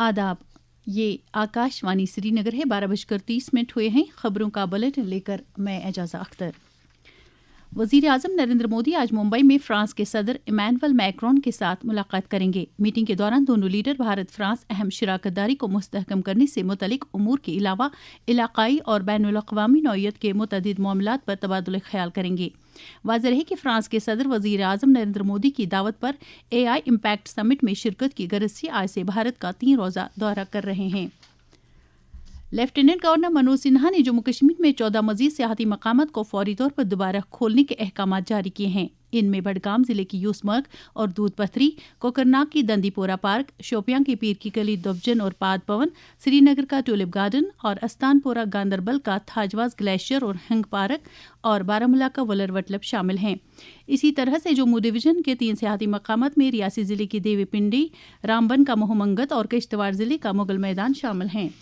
आदाब, ये आकाशवाणी श्रीनगर है। 12:30 हुए हैं। खबरों का बुलेटिन लेकर मैं एजाज़ा अख्तर। वज़ीर आज़म नरेंद्र मोदी आज मुंबई में फ्रांस के सदर इमैनुअल मैक्रोन के साथ मुलाकात करेंगे। मीटिंग के दौरान दोनों लीडर भारत फ्रांस अहम शराकतदारी को मुस्तहकम करने से मुतल्लिक उमूर के अलावा इलाकाई और बैनुल-अक़वामी नौइयत के मुतअद्दिद मामलात पर तबादुल ख्याल करेंगे। वाज़ेह है कि फ्रांस के सदर वज़ीर आज़म नरेंद्र मोदी की दावत पर AI इम्पैक्ट समिट में शिरकत की गरज से आज से भारत का 3 रोज़ा दौरा कर रहे हैं। लेफ्टिनेंट गवर्नर मनोज सिन्हा ने जम्मू कश्मीर में 14 मज़ीद सियाहती मकामात को फौरी तौर पर दोबारा खोलने के अहकाम जारी किए हैं। इनमें बडगाम ज़िले की यूसमर्ग और दूध पथरी, कोकरनाग की दंदीपोरा पार्क, शोपियां की पीर की गली दुबजन और पाद पवन, श्रीनगर का टूलिप गार्डन और अस्तानपोरा गांदरबल का थाजवास ग्लेशियर और हंग पार्क और बारामूला का वलर वटलब शामिल हैं। इसी तरह से जम्मू डिवीज़न के 3 सियाहती मकामात में रियासी ज़िले की देवी पिंडी, रामबन का मोहमंगत और किश्तवाड़ ज़िले का मुगल मैदान शामिल हैं।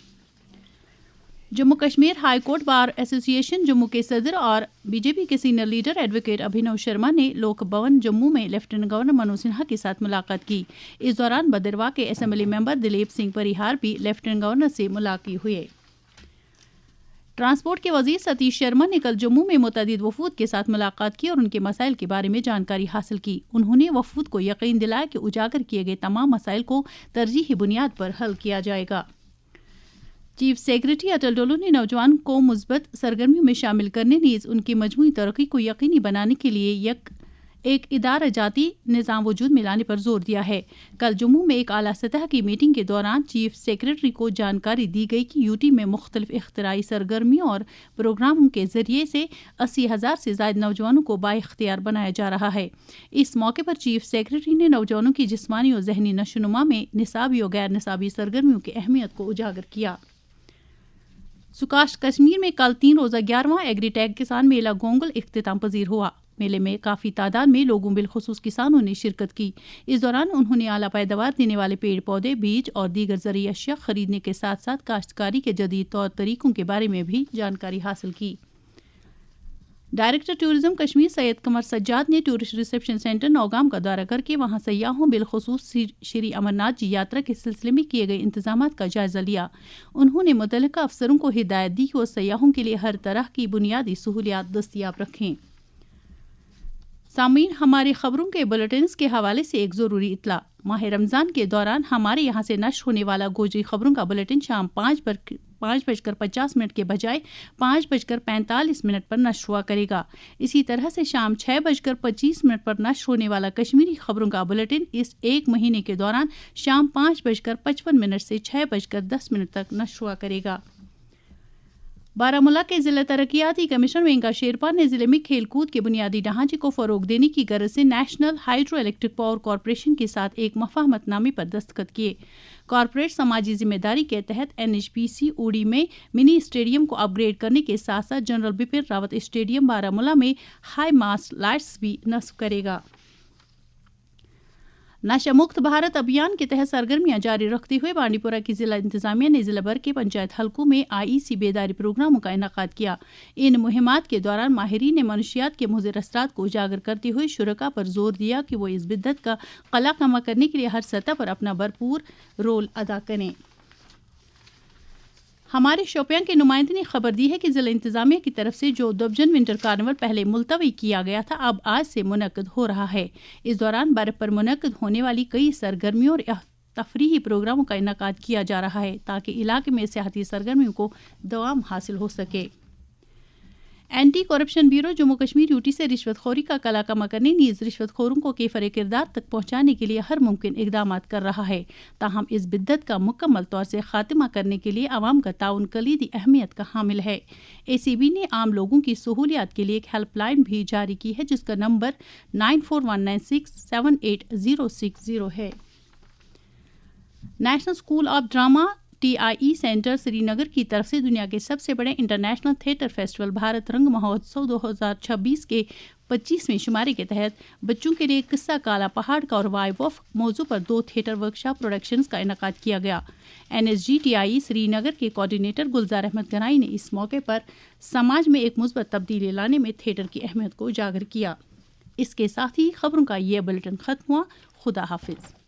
Jammu Kashmir high court bar association Jammu के सदर और बीजेपी के सीनियर लीडर एडवोकेट अभिनव शर्मा ने लोक भवन जम्मू में लेफ्टिनेंट गवर्नर मनोज सिन्हा के साथ मुलाकात की। इस दौरान बदरवा के असेंबली मेंबर दिलीप सिंह परिहार भी लेफ्टिनेंट गवर्नर से मुलाकात हुए। ट्रांसपोर्ट के वजीर सतीश शर्मा ने कल जम्मू में मुतअद्दिद वफूद के साथ मुलाकात की और उनके मसाइल के बारे में जानकारी हासिल की। उन्होंने वफूद को यकीन दिलाया कि उजागर किए गए तमाम मसाइल को तरजीही बुनियाद पर हल किया जाएगा। चीफ सेक्रेटरी अटल डोलू ने नौजवान को मुस्बत सरगर्मियों में शामिल करने नीज उनकी मजमूई तरक्की को यकीनी बनाने के लिए एक इदारा जाती निज़ाम वजूद में लाने पर जोर दिया है। कल जम्मू में एक आला सतह की मीटिंग के दौरान चीफ सेक्रेटरी को जानकारी दी गई कि यूटी में मुख्तलिफ इख्तिराई सरगर्मियों और प्रोग्रामों के जरिए से 80,000 से ज़ायद नौजवानों को बाइख्तियार बनाया जा रहा है। इस मौके पर चीफ सेक्रेटरी ने नौजवानों की जिस्मानी और जहनी नशोनुमा में निसाबी और गैर निसाबी सरगर्मियों की अहमियत को उजागर किया। सुकाश कश्मीर में कल 3 रोज़ा 11वां एग्रीटेक किसान मेला गोंगल इख्तिताम पजीर हुआ। मेले में काफ़ी तादाद में लोगों बिलखुसूस किसानों ने शिरकत की। इस दौरान उन्होंने आला पैदावार देने वाले पेड़ पौधे, बीज और दीगर ज़रूरी अशिया खरीदने के साथ साथ काश्तकारी के जदीद तौर तरीकों के बारे में भी जानकारी हासिल की। डायरेक्टर टूरिज्म कश्मीर सैयद कमर सज्जाद ने टूरिस्ट रिसेप्शन सेंटर नौगाम का दौरा करके वहां सयाहों बिलखुसूस श्री अमरनाथ जी यात्रा के सिलसिले में किए गए इंतजामात का जायजा लिया। उन्होंने मुतल्लिका अफसरों को हिदायत दी कि वो सयाहों के लिए हर तरह की बुनियादी सहूलियात दस्तियाब रखें। सामीन, हमारे खबरों के बुलेटिन के हवाले से एक ज़रूरी इत्तला। माह रमज़ान के दौरान हमारे यहाँ से नश्र होने वाला गोजरी खबरों का बुलेटिन शाम 5:50 के बजाय 5:45 पर नश्र हुआ करेगा। इसी तरह से शाम 6:25 पर नश्र होने वाला कश्मीरी खबरों का बुलेटिन इस एक महीने के दौरान शाम 5:55 से 6:10 तक नश्र हुआ करेगा। बारामूला के ज़िला तरक्याती कमिश्नर वेंका शेरपा ने ज़िले में खेलकूद के बुनियादी ढांचे को फ़रोग देने की गरज से national hydro electric power corporation के साथ एक मफाहमतनामे पर दस्तखत किए। कॉरपोरेट समाजी जिम्मेदारी के तहत NHPC उड़ी में मिनी स्टेडियम को अपग्रेड करने के साथ साथ जनरल बिपिन रावत स्टेडियम बारामूला में हाई मास्ट लाइट्स भी नस्ब करेगा। नशा मुक्त भारत अभियान के तहत सरगर्मियां जारी रखते हुए बांडीपुरा की जिला इंतजामिया ने जिला भर के पंचायत हलकों में IEC बेदारी प्रोग्रामों का इनेकाद किया। इन मुहिमात के दौरान माहिरीन ने मनशियात के मुज़िर असरात को उजागर करते हुए शुरका पर जोर दिया कि वो इस बिद्दत का कला कमा करने के लिए हर सतह पर अपना भरपूर रोल अदा करें। हमारे शोपियां के नुमाइंदे ने खबर दी है कि जिला इंतजामिया की तरफ से जो दुबजन विंटर कार्निवल पहले मुलतवी किया गया था, अब आज से मुनक्कद हो रहा है। इस दौरान बर्फ पर मुनक्कद होने वाली कई सरगर्मियों और तफरीही प्रोग्रामों का इनेकाद किया जा रहा है ताकि इलाके में सियाहती सरगर्मियों को दवाम हासिल हो सके। Anti corruption bureau Jammu Kashmir UT से रिश्वतखोरी का कला कमा करने नीज रिश्वतखोरों को केफर किरदार तक पहुंचाने के लिए हर मुमकिन इकदाम कर रहा है। ताहम इस बिद्दत का मुकम्मल तौर से खात्मा करने के लिए आवाम का ताउन कलीदी अहमियत का हामिल है। ACB ने आम लोगों की सहूलियात के लिए एक हेल्पलाइन भी जारी की है जिसका नंबर 9419678060 है। National school of drama TIE centre Srinagar की तरफ से दुनिया के सबसे बड़े इंटरनेशनल थिएटर फेस्टिवल भारत रंग महोत्सव 2026 के 25वें शुमारे के तहत बच्चों के लिए किस्सा काला पहाड़ का और वाइब ऑफ मौजू पर 2 थिएटर वर्कशॉप प्रोडक्शंस का इनेकाद किया गया। NSG TIE श्रीनगर के कोऑर्डिनेटर गुलजार अहमद गनाई ने इस मौके पर समाज में एक मुस्बत तब्दीली लाने में थिएटर की अहमियत को उजागर किया। इसके साथ ही खबरों का ये बुलेटिन खत्म हुआ। खुदा हाफिज।